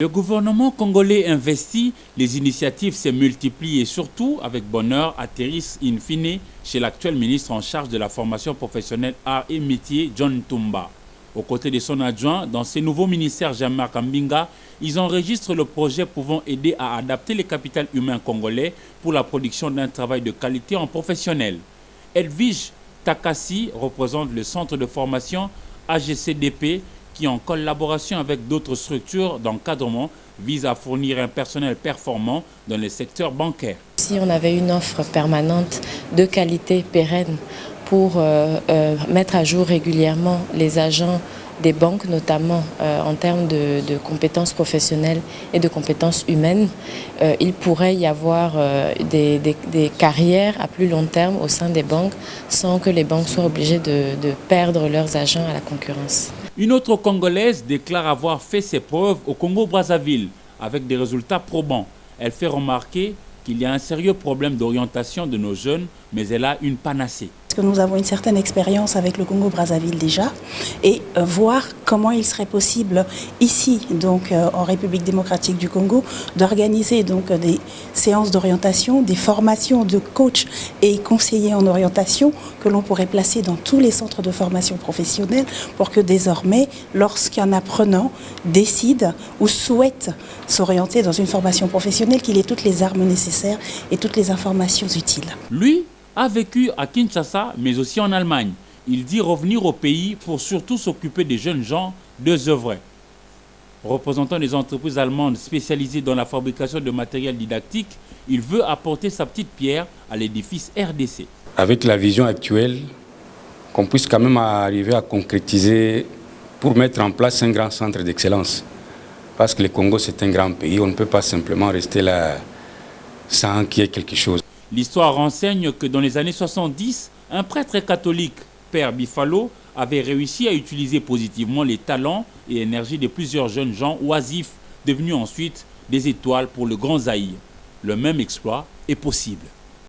Le gouvernement congolais investit, les initiatives se multiplient et surtout, avec bonheur, atterrissent in fine chez l'actuel ministre en charge de la formation professionnelle arts et métiers, John Tumba. Aux côtés de son adjoint, dans ces nouveaux ministères Jean-Marc Ambinga, ils enregistrent le projet pouvant aider à adapter le capital humain congolais pour la production d'un travail de qualité en professionnel. Edwige Takassi représente le centre de formation AGCDP qui, en collaboration avec d'autres structures d'encadrement, vise à fournir un personnel performant dans le secteur bancaire. Si on avait une offre permanente de qualité pérenne pour mettre à jour régulièrement les agents des banques, notamment en termes de compétences professionnelles et de compétences humaines, il pourrait y avoir des carrières à plus long terme au sein des banques sans que les banques soient obligées de perdre leurs agents à la concurrence. Une autre Congolaise déclare avoir fait ses preuves au Congo-Brazzaville avec des résultats probants. Elle fait remarquer qu'il y a un sérieux problème d'orientation de nos jeunes, mais elle a une panacée. Parce que nous avons une certaine expérience avec le Congo-Brazzaville déjà, et voir comment il serait possible ici, donc en République démocratique du Congo, d'organiser donc des séances d'orientation, des formations de coachs et conseillers en orientation que l'on pourrait placer dans tous les centres de formation professionnelle pour que désormais, lorsqu'un apprenant décide ou souhaite s'orienter dans une formation professionnelle, qu'il ait toutes les armes nécessaires et toutes les informations utiles. Lui a vécu à Kinshasa, mais aussi en Allemagne. Il dit revenir au pays pour surtout s'occuper des jeunes gens désœuvrés. Représentant des entreprises allemandes spécialisées dans la fabrication de matériel didactique, il veut apporter sa petite pierre à l'édifice RDC. Avec la vision actuelle, qu'on puisse quand même arriver à concrétiser pour mettre en place un grand centre d'excellence. Parce que le Congo, c'est un grand pays, on ne peut pas simplement rester là sans qu'il y ait quelque chose. L'histoire renseigne que dans les années 70, un prêtre catholique, Père Bifalo, avait réussi à utiliser positivement les talents et l'énergie de plusieurs jeunes gens oisifs, devenus ensuite des étoiles pour le Grand Zaïre. Le même exploit est possible.